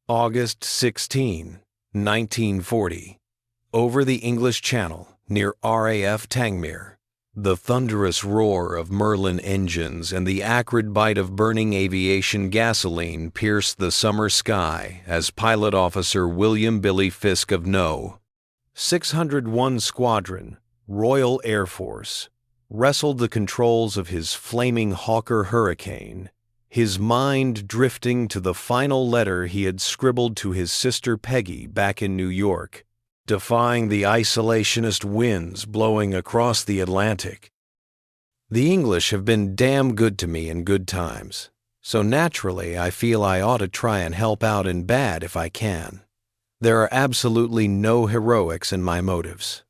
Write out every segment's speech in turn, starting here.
August 16, 1940. Over the English Channel, near RAF Tangmere, the thunderous roar of Merlin engines and the acrid bite of burning aviation gasoline pierced the summer sky as Pilot Officer Billy Fiske of No. 601 Squadron, Royal Air Force, wrestled the controls of his flaming Hawker Hurricane, his mind drifting to the final letter he had scribbled to his sister Peggy back in New York, defying the isolationist winds blowing across the Atlantic. The English have been damn good to me in good times, so naturally I feel I ought to try and help out in bad if I can. There are absolutely no heroics in my motives.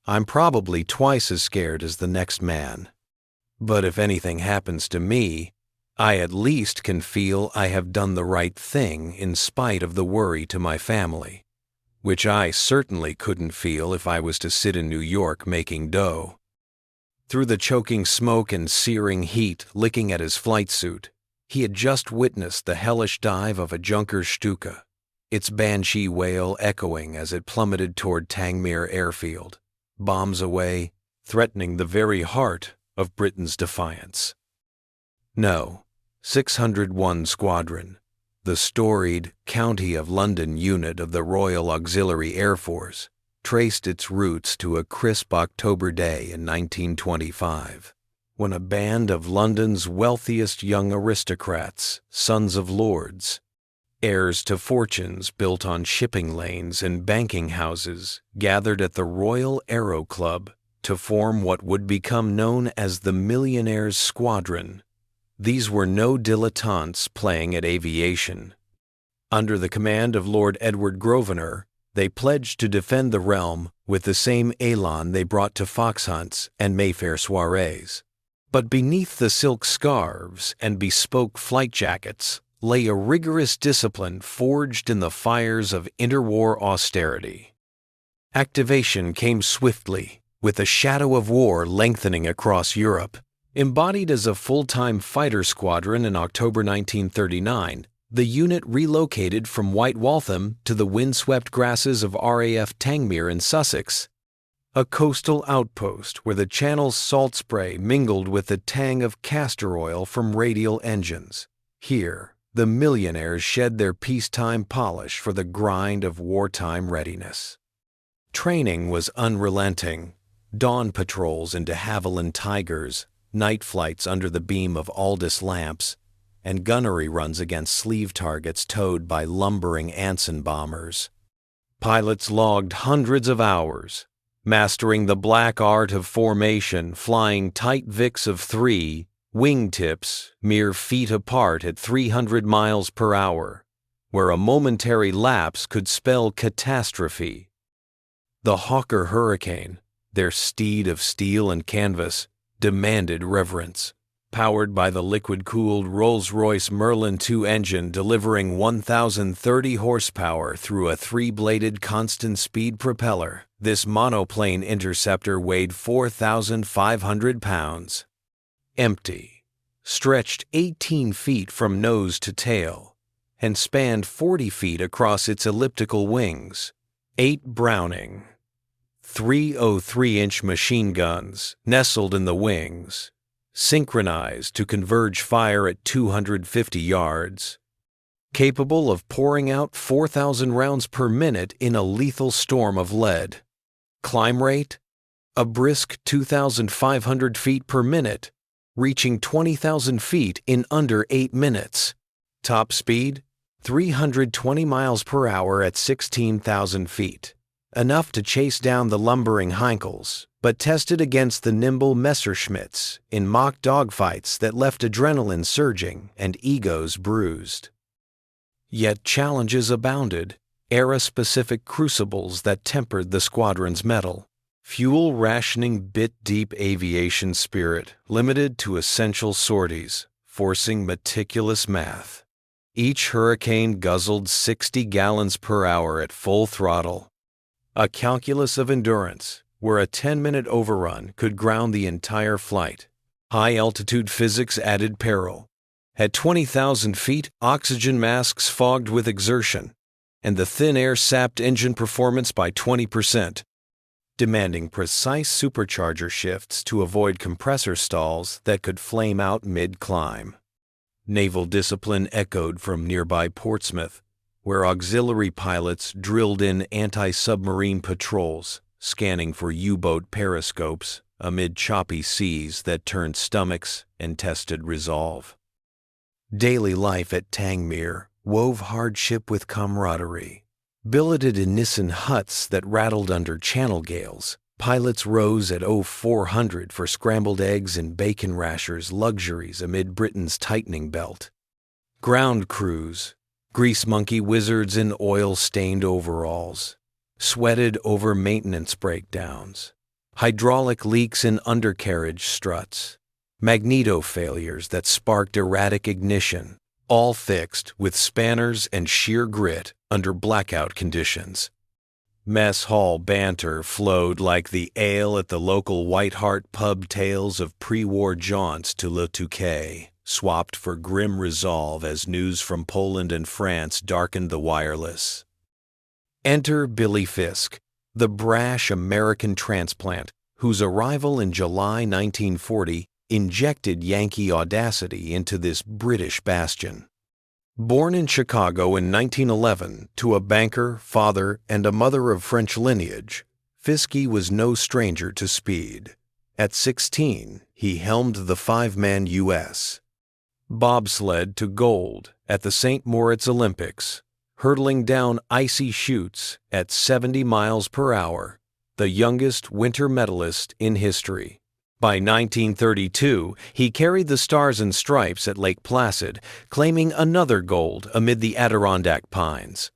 I'm probably twice as scared as the next man. But if anything happens to me, I at least can feel I have done the right thing in spite of the worry to my family, which I certainly couldn't feel if I was to sit in New York making dough. Through the choking smoke and searing heat licking at his flight suit, he had just witnessed the hellish dive of a Junker Stuka, its banshee wail echoing as it plummeted toward Tangmere airfield, bombs away, threatening the very heart of Britain's Defiance. No, 601 Squadron, the storied County of London unit of the Royal Auxiliary Air Force, traced its roots to a crisp October day in 1925, when a band of London's wealthiest young aristocrats, sons of lords, heirs to fortunes built on shipping lanes and banking houses, gathered at the Royal Aero Club to form what would become known as the Millionaires Squadron. These were no dilettantes playing at aviation. Under the command of Lord Edward Grosvenor, they pledged to defend the realm with the same élan they brought to fox hunts and Mayfair soirees. But beneath the silk scarves and bespoke flight jackets lay a rigorous discipline forged in the fires of interwar austerity. Activation came swiftly, with the shadow of war lengthening across Europe. Embodied as a full-time fighter squadron in October 1939, the unit relocated from White Waltham to the windswept grasses of RAF Tangmere in Sussex, a coastal outpost where the Channel's salt spray mingled with the tang of castor oil from radial engines. Here, the millionaires shed their peacetime polish for the grind of wartime readiness. Training was unrelenting. Dawn patrols into Haviland Tigers, night flights under the beam of Aldous lamps, and gunnery runs against sleeve targets towed by lumbering Anson bombers. Pilots logged hundreds of hours, mastering the black art of formation, flying tight Vics of 3, wingtips mere feet apart at 300 miles per hour, where a momentary lapse could spell catastrophe. The Hawker Hurricane, their steed of steel and canvas, demanded reverence, powered by the liquid-cooled Rolls-Royce Merlin II engine delivering 1,030 horsepower through a three-bladed constant-speed propeller. This monoplane interceptor weighed 4,500 pounds. Empty, stretched 18 feet from nose to tail, and spanned 40 feet across its elliptical wings. 8 Browning 303-inch machine guns nestled in the wings, synchronized to converge fire at 250 yards, capable of pouring out 4,000 rounds per minute in a lethal storm of lead. Climb rate? A brisk 2,500 feet per minute, reaching 20,000 feet in under 8 minutes. Top speed? 320 miles per hour at 16,000 feet. Enough to chase down the lumbering Heinkels, but tested against the nimble Messerschmitts in mock dogfights that left adrenaline surging and egos bruised. Yet challenges abounded, era-specific crucibles that tempered the squadron's mettle. Fuel rationing bit deep aviation spirit, limited to essential sorties, forcing meticulous math. Each Hurricane guzzled 60 gallons per hour at full throttle. A calculus of endurance, where a 10-minute overrun could ground the entire flight. High-altitude physics added peril. At 20,000 feet, oxygen masks fogged with exertion, and the thin air sapped engine performance by 20%, demanding precise supercharger shifts to avoid compressor stalls that could flame out mid-climb. Naval discipline echoed from nearby Portsmouth, where auxiliary pilots drilled in anti-submarine patrols, scanning for U-boat periscopes amid choppy seas that turned stomachs and tested resolve. Daily life at Tangmere wove hardship with camaraderie. Billeted in Nissen huts that rattled under channel gales, pilots rose at 0400 for scrambled eggs and bacon rashers luxuries amid Britain's tightening belt. Ground crews, grease monkey wizards in oil-stained overalls, sweated over maintenance breakdowns, hydraulic leaks in undercarriage struts, magneto failures that sparked erratic ignition, all fixed with spanners and sheer grit under blackout conditions. Mess hall banter flowed like the ale at the local White Hart pub, tales of pre-war jaunts to Le Touquet, swapped for grim resolve as news from Poland and France darkened the wireless. Enter Billy Fiske, the brash American transplant whose arrival in July 1940 injected Yankee audacity into this British bastion. Born in Chicago in 1911 to a banker, father, and a mother of French lineage, Fiske was no stranger to speed. At 16, he helmed the five-man U.S. bobsled to gold at the St. Moritz Olympics, hurtling down icy chutes at 70 miles per hour, the youngest winter medalist in history. By 1932, he carried the Stars and Stripes at Lake Placid, claiming another gold amid the Adirondack pines.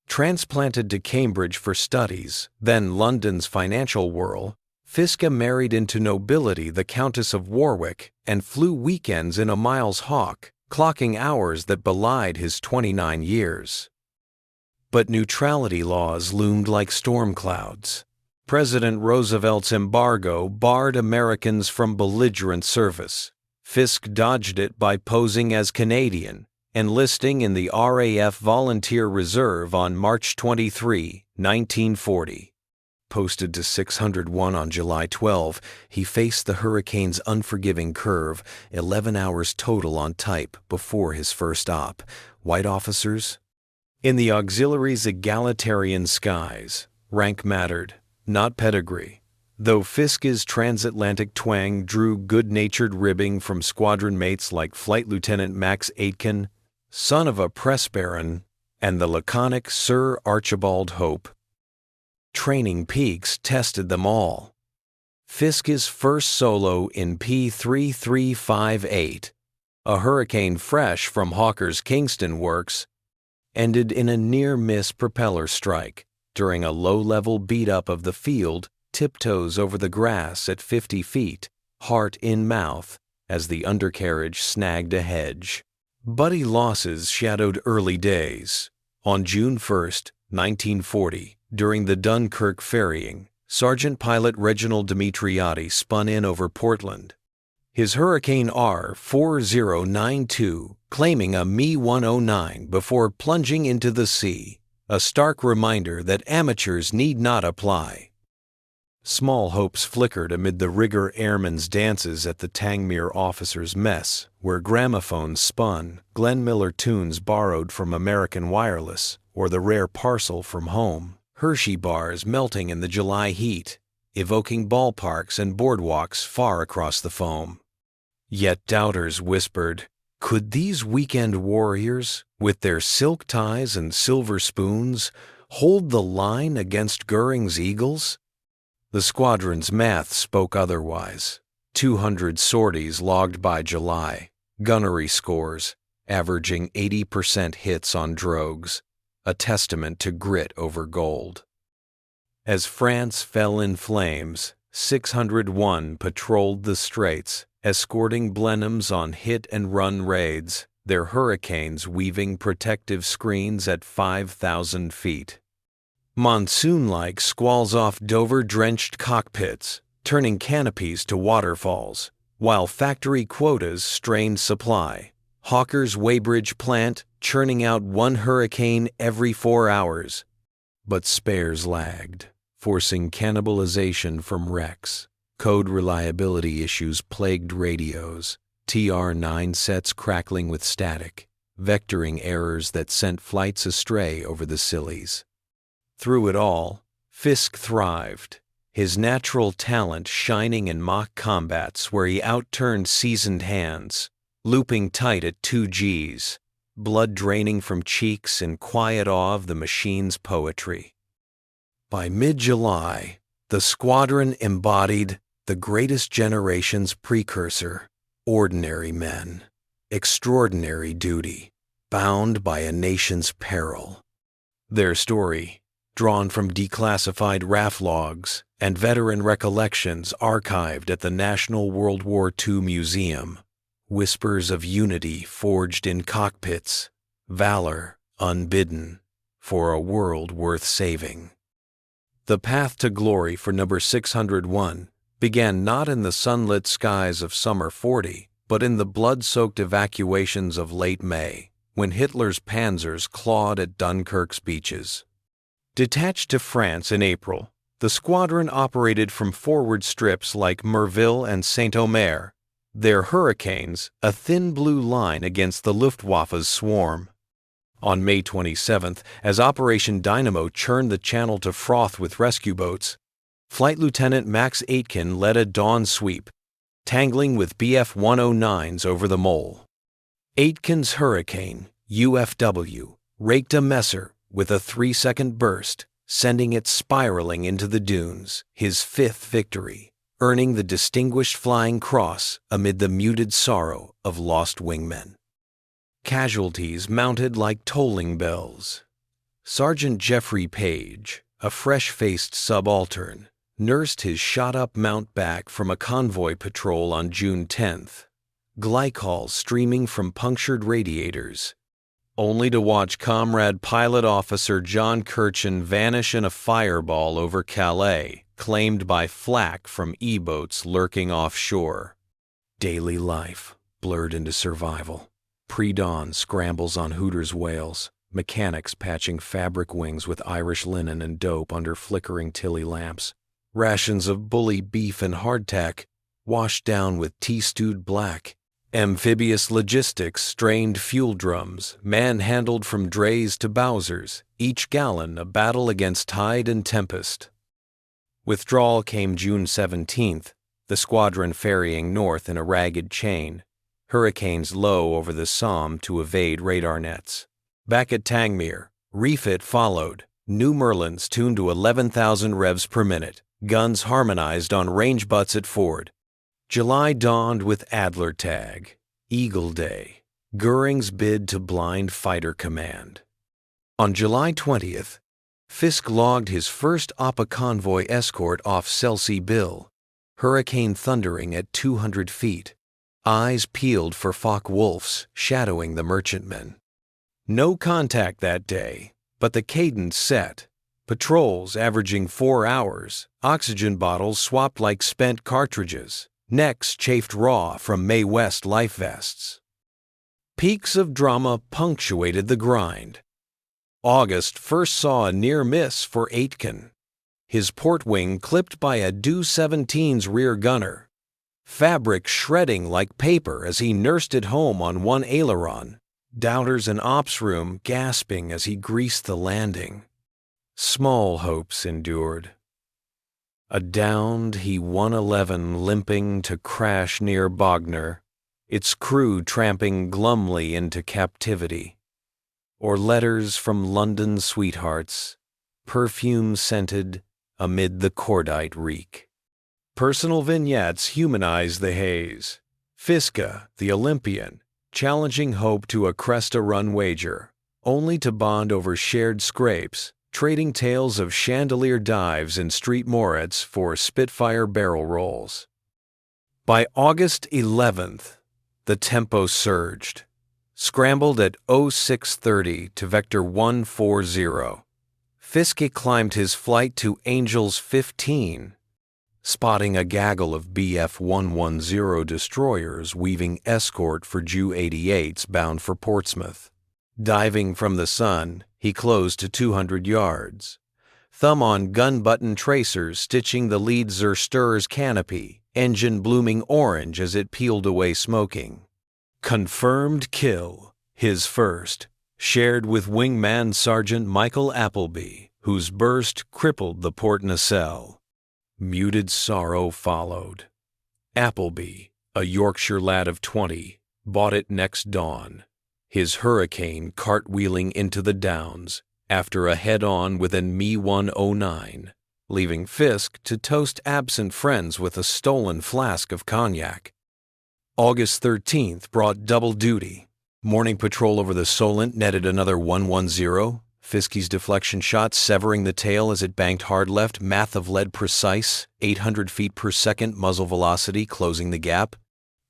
Transplanted to Cambridge for studies, then London's financial whirl, Fiske married into nobility the Countess of Warwick and flew weekends in a Miles Hawk, clocking hours that belied his 29 years. But neutrality laws loomed like storm clouds. President Roosevelt's embargo barred Americans from belligerent service. Fiske dodged it by posing as Canadian, enlisting in the RAF Volunteer Reserve on March 23, 1940. Posted to 601 on July 12, he faced the hurricane's unforgiving curve, 11 hours total on type before his first op. White officers? In the auxiliary's egalitarian skies, rank mattered, not pedigree. Though Fiske's transatlantic twang drew good-natured ribbing from squadron mates like Flight Lieutenant Max Aitken, son of a press baron, and the laconic Sir Archibald Hope. Training peaks tested them all. Fiske's first solo in P3358, a hurricane fresh from Hawker's Kingston works, ended in a near-miss propeller strike during a low-level beat-up of the field, tiptoes over the grass at 50 feet, heart in mouth, as the undercarriage snagged a hedge. Bloody losses shadowed early days. On June 1, 1940, during the Dunkirk ferrying, Sergeant Pilot Reginald Dimitriati spun in over Portland. His Hurricane R4092 claiming a Me-109 before plunging into the sea, a stark reminder that amateurs need not apply. Small hopes flickered amid the rigger airmen's dances at the Tangmere officers' mess, where gramophones spun, Glenn Miller tunes borrowed from American Wireless, or the rare parcel from home, Hershey bars melting in the July heat, evoking ballparks and boardwalks far across the foam. Yet doubters whispered, could these weekend warriors, with their silk ties and silver spoons, hold the line against Göring's Eagles? The squadron's math spoke otherwise. 200 sorties logged by July, gunnery scores, averaging 80% hits on drogues, a testament to grit over gold. As France fell in flames, 601 patrolled the straits, escorting Blenheims on hit-and-run raids, their hurricanes weaving protective screens at 5,000 feet. Monsoon-like squalls off Dover-drenched cockpits, turning canopies to waterfalls, while factory quotas strained supply. Hawker's Weybridge plant, churning out one hurricane every 4 hours. But spares lagged, forcing cannibalization from wrecks. Code reliability issues plagued radios, TR-9 sets crackling with static, vectoring errors that sent flights astray over the Scillies. Through it all, Fiske thrived, his natural talent shining in mock combats where he outturned seasoned hands, looping tight at 2 Gs, blood draining from cheeks in quiet awe of the machine's poetry. By mid-July, the squadron embodied the greatest generation's precursor, ordinary men, extraordinary duty, bound by a nation's peril. Their story, drawn from declassified RAF logs and veteran recollections archived at the National WWII Museum, whispers of unity forged in cockpits, valor unbidden, for a world worth saving. The path to glory for number 601 began not in the sunlit skies of summer 40, but in the blood-soaked evacuations of late May, when Hitler's panzers clawed at Dunkirk's beaches. Detached to France in April, the squadron operated from forward strips like Merville and Saint-Omer, their Hurricanes a thin blue line against the Luftwaffe's swarm. On May 27th, as Operation Dynamo churned the channel to froth with rescue boats, Flight Lieutenant Max Aitken led a dawn sweep, tangling with Bf-109s over the mole. Aitken's Hurricane, UFW, raked a messer with a 3-second burst, sending it spiraling into the dunes, his 5th victory, earning the Distinguished Flying Cross amid the muted sorrow of lost wingmen. Casualties mounted like tolling bells. Sergeant Jeffrey Page, a fresh-faced subaltern, nursed his shot-up mount back from a convoy patrol on June 10th, glycol streaming from punctured radiators, only to watch comrade Pilot Officer John Kirchen vanish in a fireball over Calais, claimed by flak from E-boats lurking offshore. Daily life blurred into survival. Pre-dawn scrambles on Hooters whales, mechanics patching fabric wings with Irish linen and dope under flickering Tilly lamps, rations of bully beef and hardtack washed down with tea-stewed black, amphibious logistics strained fuel drums, manhandled from drays to Bowsers, each gallon a battle against tide and tempest. Withdrawal came June 17th, the squadron ferrying north in a ragged chain, hurricanes low over the Somme to evade radar nets. Back at Tangmere, refit followed, new Merlins tuned to 11,000 revs per minute, guns harmonized on range butts at Ford. July dawned with Adler Tag, Eagle Day, Göring's bid to blind fighter command. On July 20th, Fiske logged his first APA convoy escort off Selsey Bill, hurricane thundering at 200 feet, eyes peeled for Focke-Wulfs shadowing the merchantmen. No contact that day, but the cadence set. Patrols averaging 4 hours, oxygen bottles swapped like spent cartridges, necks chafed raw from Mae West life vests. Peaks of drama punctuated the grind. August first saw a near miss for Aitken, his port wing clipped by a Do-17's rear gunner, fabric shredding like paper as he nursed it home on one aileron, doubters in ops room gasping as he greased the landing. Small hopes endured. A downed He-111 limping to crash near Bognor, its crew tramping glumly into captivity. Or letters from London sweethearts, perfume-scented amid the cordite reek. Personal vignettes humanized the haze. Fiske, the Olympian, challenging hope to a crest-a-run wager, only to bond over shared scrapes, trading tales of chandelier dives in Street Moritz for Spitfire barrel rolls. By August 11th, the tempo surged, scrambled at 0630 to vector 140. Fiske climbed his flight to Angels 15, spotting a gaggle of Bf-110 destroyers weaving escort for Ju-88s bound for Portsmouth. Diving from the sun, he closed to 200 yards. Thumb on gun button tracers stitching the lead Zerstör's canopy, engine blooming orange as it peeled away smoking. Confirmed kill, his first, shared with wingman Sergeant Michael Appleby, whose burst crippled the port nacelle. Muted sorrow followed. Appleby, a Yorkshire lad of 20, bought it next dawn, his Hurricane cartwheeling into the Downs after a head-on with an Me-109, leaving Fiske to toast absent friends with a stolen flask of cognac. August 13th brought double duty. Morning patrol over the Solent netted another 110, Fiske's deflection shot severing the tail as it banked hard left, math of lead precise, 800 feet per second muzzle velocity closing the gap.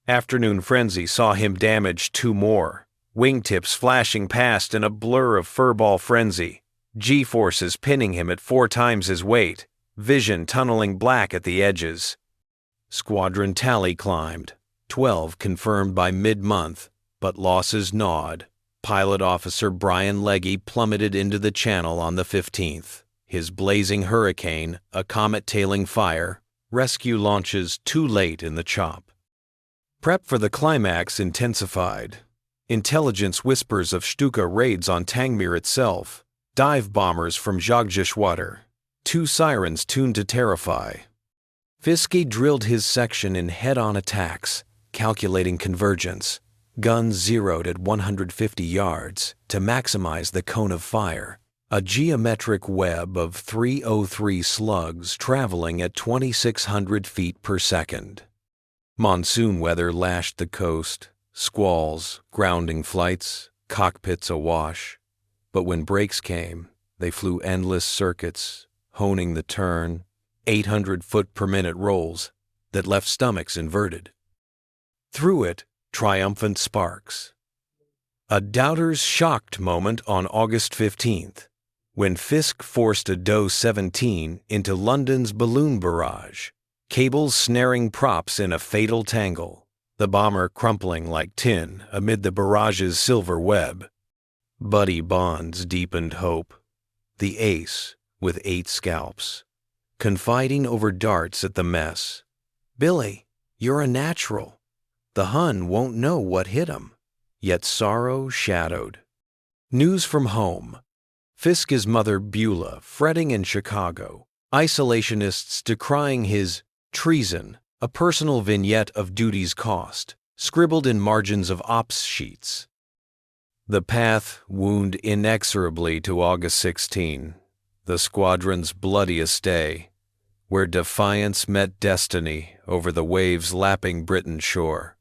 Afternoon frenzy saw him damage 2 more, wingtips flashing past in a blur of furball frenzy, G-forces pinning him at 4 times his weight, vision tunneling black at the edges. Squadron tally climbed, 12 confirmed by mid-month, but losses gnawed. Pilot Officer Brian Legge plummeted into the channel on the 15th, his blazing Hurricane a comet-tailing fire, rescue launches too late in the chop. Prep for the climax intensified. Intelligence whispers of Stuka raids on Tangmere itself, dive bombers from Zhagzhishwater, 2 sirens tuned to terrify. Fiske drilled his section in head-on attacks, calculating convergence, guns zeroed at 150 yards to maximize the cone of fire, a geometric web of 303 slugs traveling at 2,600 feet per second. Monsoon weather lashed the coast, squalls, grounding flights, cockpits awash. But when breaks came, they flew endless circuits, honing the turn, 800 foot per minute rolls that left stomachs inverted. Through it, triumphant sparks. A doubter's shocked moment on August 15th, when Fiske forced a Doe 17 into London's balloon barrage, cables snaring props in a fatal tangle, the bomber crumpling like tin amid the barrage's silver web. Buddy bonds deepened hope. The ace, with 8 scalps, confiding over darts at the mess. "Billy, you're a natural. The Hun won't know what hit him." Yet sorrow shadowed. News from home. Fiske's mother Beulah fretting in Chicago, isolationists decrying his treason, a personal vignette of duty's cost, scribbled in margins of ops sheets. The path wound inexorably to August 16, the squadron's bloodiest day, where Defiance met destiny over the waves lapping Britain's shore.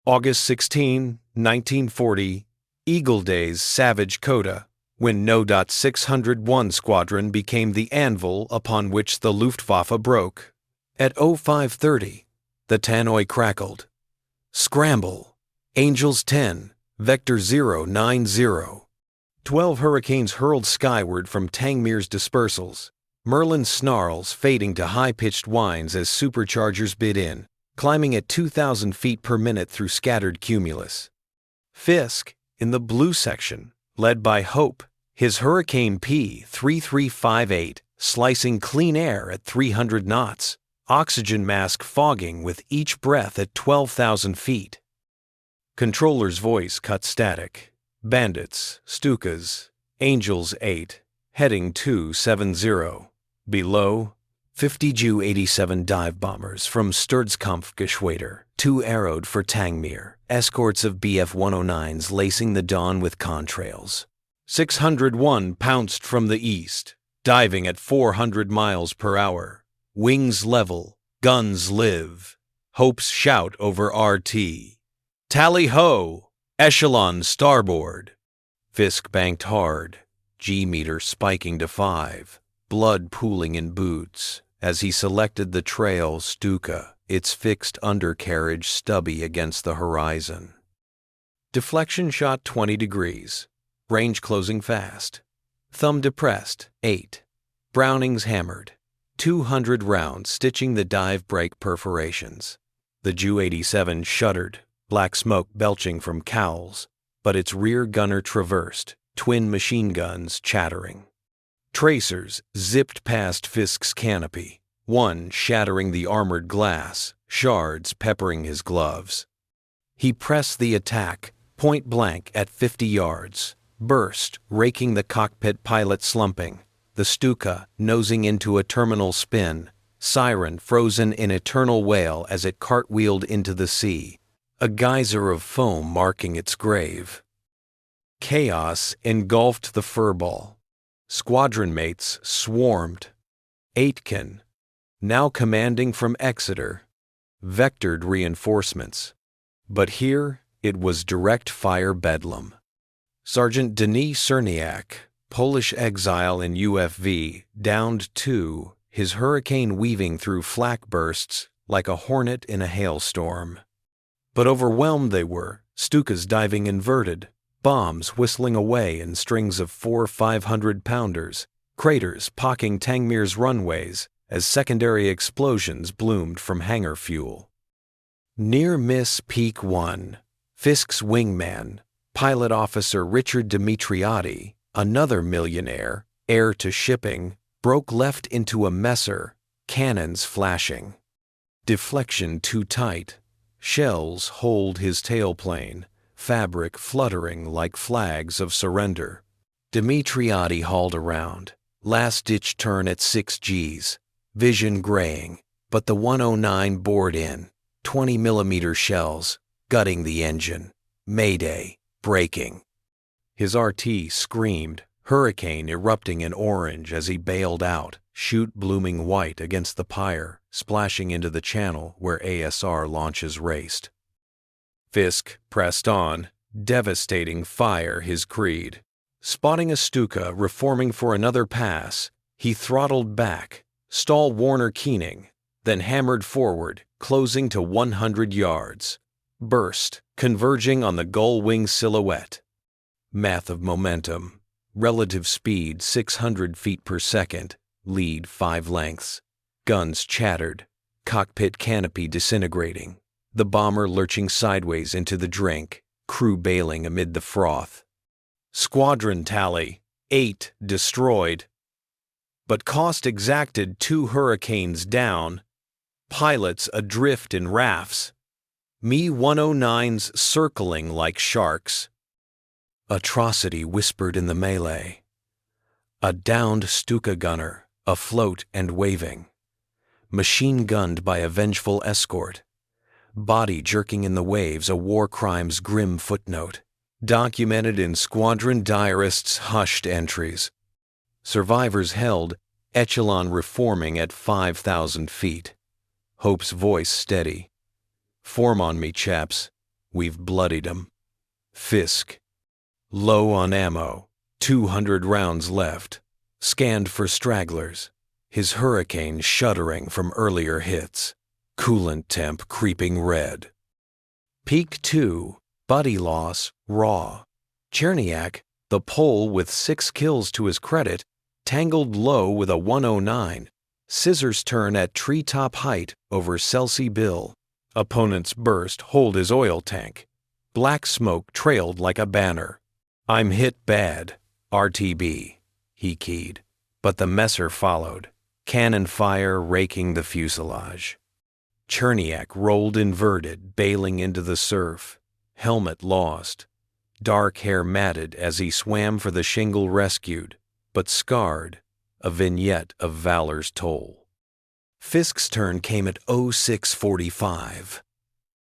August 16, 1940, Eagle Day's savage coda, when No. 601 Squadron became the anvil upon which the Luftwaffe broke. At 0530, the tannoy crackled. Scramble! Angels 10, Vector 090. 12 Hurricanes hurled skyward from Tangmere's dispersals, Merlin snarls fading to high-pitched whines as superchargers bid in, climbing at 2,000 feet per minute through scattered cumulus. Fiske, in the blue section, led by Hope, his Hurricane P-3358 slicing clean air at 300 knots, oxygen mask fogging with each breath at 12,000 feet. Controller's voice cut static. Bandits, Stukas, Angels 8, heading 270. Below, 50 Ju-87 dive bombers from Sturzkampfgeschwader, 2 arrowed for Tangmere, escorts of Bf-109s lacing the dawn with contrails. 601 pounced from the east, diving at 400 miles per hour. Wings level, guns live. Hope's shout over RT. Tally-ho! Echelon starboard. Fiske banked hard, G-meter spiking to 5, blood pooling in boots, as he selected the trail Stuka, its fixed undercarriage stubby against the horizon. Deflection shot 20 degrees, range closing fast. Thumb depressed, 8. Brownings hammered, 200 rounds stitching the dive brake perforations. The Ju-87 shuddered, black smoke belching from cowls. but its rear gunner traversed, twin machine guns chattering. Tracers zipped past Fiske's canopy, one shattering the armored glass, shards peppering his gloves. He pressed the attack, point blank at 50 yards, burst, raking the cockpit pilot slumping, the Stuka nosing into a terminal spin, siren frozen in eternal wail as it cartwheeled into the sea, a geyser of foam marking its grave. Chaos engulfed the furball. Squadron mates swarmed. Aitken, now commanding from Exeter, vectored reinforcements. But here it was direct fire bedlam. Sergeant Denis Czerniak, Polish exile in UFV, downed 2, his hurricane weaving through flak bursts like a hornet in a hailstorm. But overwhelmed they were, Stukas diving inverted, bombs whistling away in strings of 4 500-pounders, craters pocking Tangmere's runways as secondary explosions bloomed from hangar fuel. Near miss Peak 1, Fiske's wingman, Pilot Officer Richard Dimitriati, another millionaire, heir to shipping, broke left into a messer, cannons flashing. Deflection too tight. Shells holed his tailplane, fabric fluttering like flags of surrender. Dimitriati hauled around, last-ditch turn at 6 Gs, vision graying, but the 109 bored in, 20mm shells, gutting the engine. Mayday, braking. His RT screamed, hurricane erupting in orange as he bailed out, chute blooming white against the pyre, splashing into the channel where ASR launches raced. Fiske pressed on, devastating fire his creed. Spotting a Stuka reforming for another pass, he throttled back, stall Warner keening, then hammered forward, closing to 100 yards. Burst, converging on the gull wing silhouette. Math of momentum. Relative speed 600 feet per second, lead 5 lengths. Guns chattered, cockpit canopy disintegrating, the bomber lurching sideways into the drink, crew bailing amid the froth. Squadron tally, 8 destroyed. But cost exacted 2 hurricanes down, pilots adrift in rafts, Me-109s circling like sharks. Atrocity whispered in the melee. A downed Stuka gunner, afloat and waving. Machine-gunned by a vengeful escort. Body jerking in the waves, a war crime's grim footnote. Documented in squadron diarists' hushed entries. Survivors held, echelon reforming at 5,000 feet. Hope's voice steady. Form on me, chaps. We've bloodied 'em. Fiske. Low on ammo, 200 rounds left. Scanned for stragglers. His hurricane shuddering from earlier hits. Coolant temp creeping red. Peak 2, buddy loss, raw. Czerniak, the Pole with 6 kills to his credit, tangled low with a 109. Scissors turn at treetop height over Celsi Bill. Opponent's burst holed his oil tank. Black smoke trailed like a banner. I'm hit bad, RTB, he keyed. But the messer followed, cannon fire raking the fuselage. Czerniak rolled inverted, bailing into the surf. Helmet lost. Dark hair matted as he swam for the shingle rescued, but scarred, a vignette of valor's toll. Fiske's turn came at 06:45.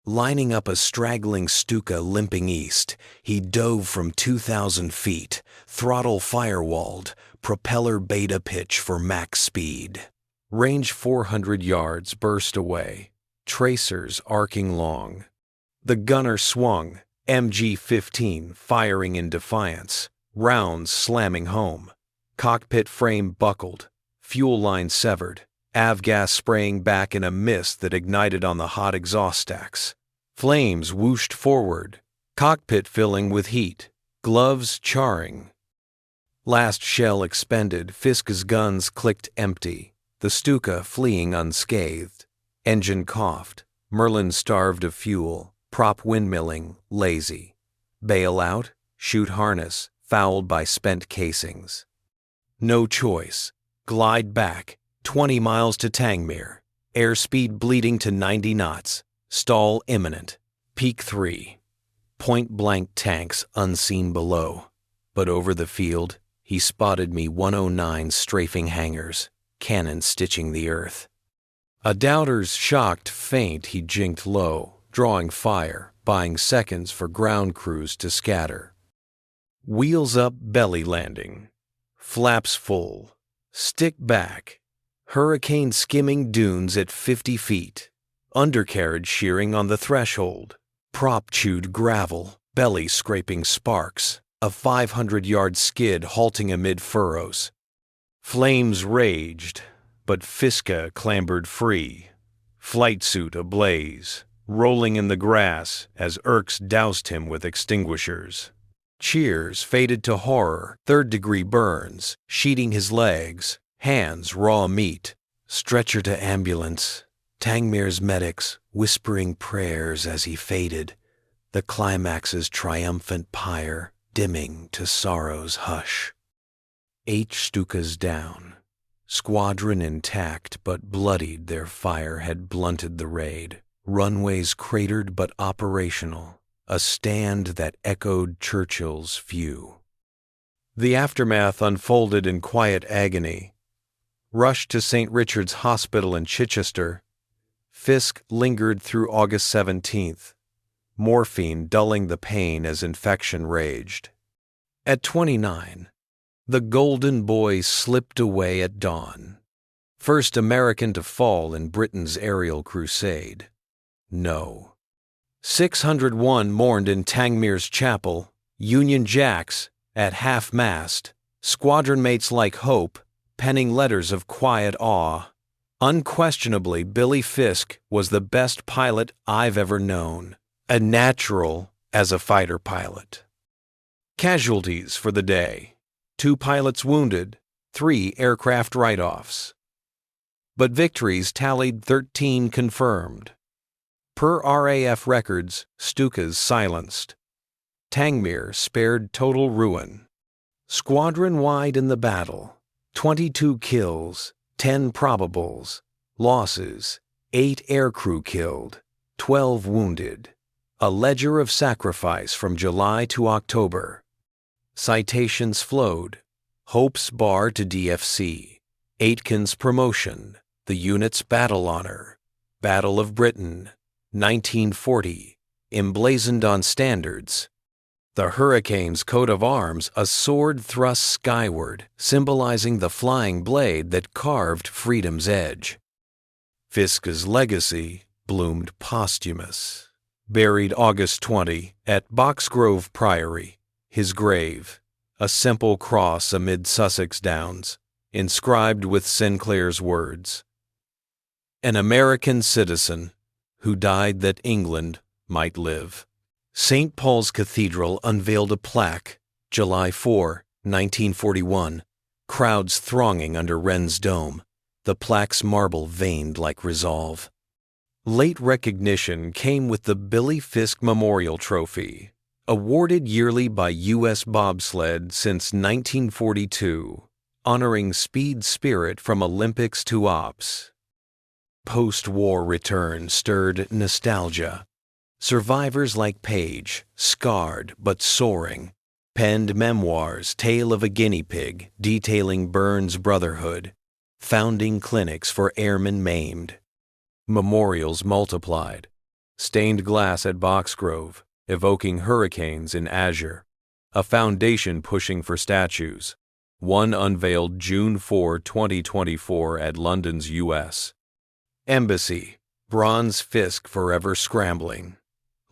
Lining up a straggling Stuka limping east, he dove from 2,000 feet, throttle firewalled, propeller beta pitch for max speed. Range 400 yards burst away, tracers arcing long. The gunner swung, MG-15 firing in defiance, rounds slamming home. Cockpit frame buckled, fuel line severed, avgas spraying back in a mist that ignited on the hot exhaust stacks. Flames whooshed forward, cockpit filling with heat, gloves charring. Last shell expended, Fiske's guns clicked empty, the Stuka fleeing unscathed. Engine coughed, Merlin starved of fuel, prop windmilling, lazy. Bail out, shoot harness, fouled by spent casings. No choice. Glide back, 20 miles to Tangmere. Airspeed bleeding to 90 knots. Stall imminent. Peak 3. Point-blank tanks unseen below. But over the field, he spotted me 109 strafing hangars, cannon stitching the earth. A doubter's shocked feint he jinked low, drawing fire, buying seconds for ground crews to scatter. Wheels up belly landing. Flaps full. Stick back. Hurricane skimming dunes at 50 feet. Undercarriage shearing on the threshold. Prop chewed gravel, belly scraping sparks. A 500-yard skid halting amid furrows. Flames raged, but Fiske clambered free. Flight suit ablaze, rolling in the grass as Erks doused him with extinguishers. Cheers faded to horror, third-degree burns, sheeting his legs, hands raw meat, stretcher to ambulance, Tangmere's medics whispering prayers as he faded, the climax's triumphant pyre dimming to sorrow's hush. H. Stukas down, squadron intact but bloodied, their fire had blunted the raid, runways cratered but operational, a stand that echoed Churchill's few. The aftermath unfolded in quiet agony. Rushed to St. Richard's Hospital in Chichester, Fiske lingered through August 17th, morphine dulling the pain as infection raged. At 29, the Golden Boy slipped away at dawn, first American to fall in Britain's aerial crusade. No. 601 mourned in Tangmere's chapel, Union Jacks, at half-mast, squadron mates like hope, penning letters of quiet awe. Unquestionably, Billy Fiske was the best pilot I've ever known, a natural as a fighter pilot. Casualties for the day: 2 pilots wounded, 3 aircraft write-offs. But victories tallied 13 confirmed. Per RAF records, Stukas silenced. Tangmere spared total ruin. Squadron-wide in the battle, 22 kills, 10 probables. Losses, 8 aircrew killed, 12 wounded. A ledger of sacrifice from July to October. Citations flowed. Hope's Bar to DFC. Aitken's promotion. The unit's battle honor. Battle of Britain, 1940. Emblazoned on standards. The Hurricane's coat of arms, a sword thrust skyward, symbolizing the flying blade that carved freedom's edge. Fiske's legacy bloomed posthumous. Buried August 20 at Boxgrove Priory, his grave, a simple cross amid Sussex Downs, inscribed with Sinclair's words. An American citizen who died that England might live. St. Paul's Cathedral unveiled a plaque, July 4, 1941, crowds thronging under Wren's dome, the plaque's marble veined like resolve. Late recognition came with the Billy Fiske Memorial Trophy, awarded yearly by U.S. Bobsled since 1942, honoring speed spirit from Olympics to ops. Post-war return stirred nostalgia. Survivors like Page, scarred but soaring, penned memoirs, Tale of a Guinea Pig, detailing Burns' brotherhood, founding clinics for airmen maimed. Memorials multiplied. Stained glass at Boxgrove, evoking hurricanes in azure. A foundation pushing for statues. One unveiled June 4, 2024 at London's U.S. Embassy, bronze Fiske forever scrambling.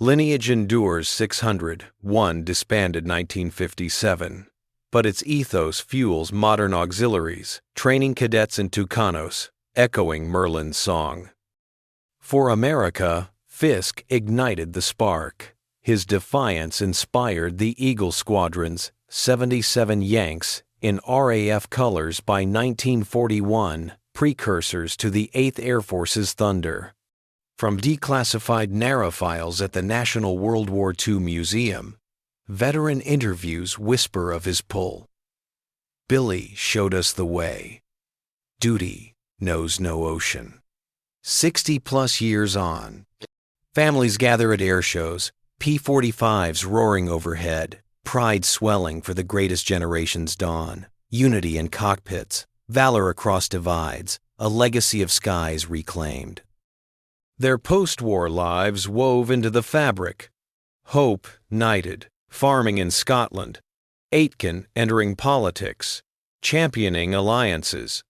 Lineage endures 600, one disbanded 1957. But its ethos fuels modern auxiliaries, training cadets in Tucanos, echoing Merlin's song. For America, Fiske ignited the spark. His defiance inspired the Eagle Squadron's 77 Yanks in RAF colors by 1941, precursors to the 8th Air Force's Thunder. From declassified NARA files at the National WWII Museum, veteran interviews whisper of his pull. Billy showed us the way. Duty knows no ocean. 60-plus years on. Families gather at air shows, P-45s roaring overhead, pride swelling for the greatest generation's dawn, unity in cockpits, valor across divides, a legacy of skies reclaimed. Their post-war lives wove into the fabric. Hope knighted, farming in Scotland. Aitken entering politics, championing alliances.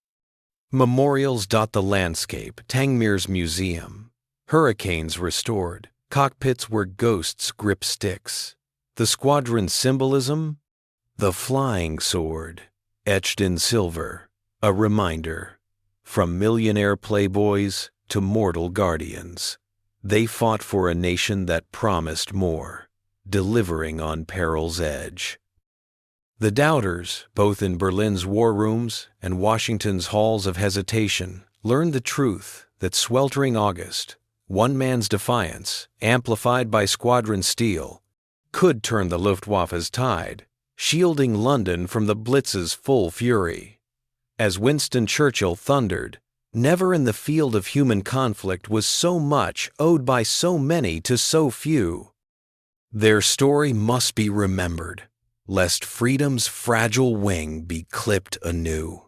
Memorials dot the landscape, Tangmere's museum. Hurricanes restored, cockpits where ghosts grip sticks. The squadron's symbolism? The flying sword, etched in silver, a reminder. From millionaire playboys to mortal guardians, they fought for a nation that promised more, delivering on peril's edge. The doubters, both in Berlin's war rooms and Washington's halls of hesitation, learned the truth that sweltering August, one man's defiance, amplified by squadron steel, could turn the Luftwaffe's tide, shielding London from the Blitz's full fury. As Winston Churchill thundered, never in the field of human conflict was so much owed by so many to so few. Their story must be remembered, lest freedom's fragile wing be clipped anew.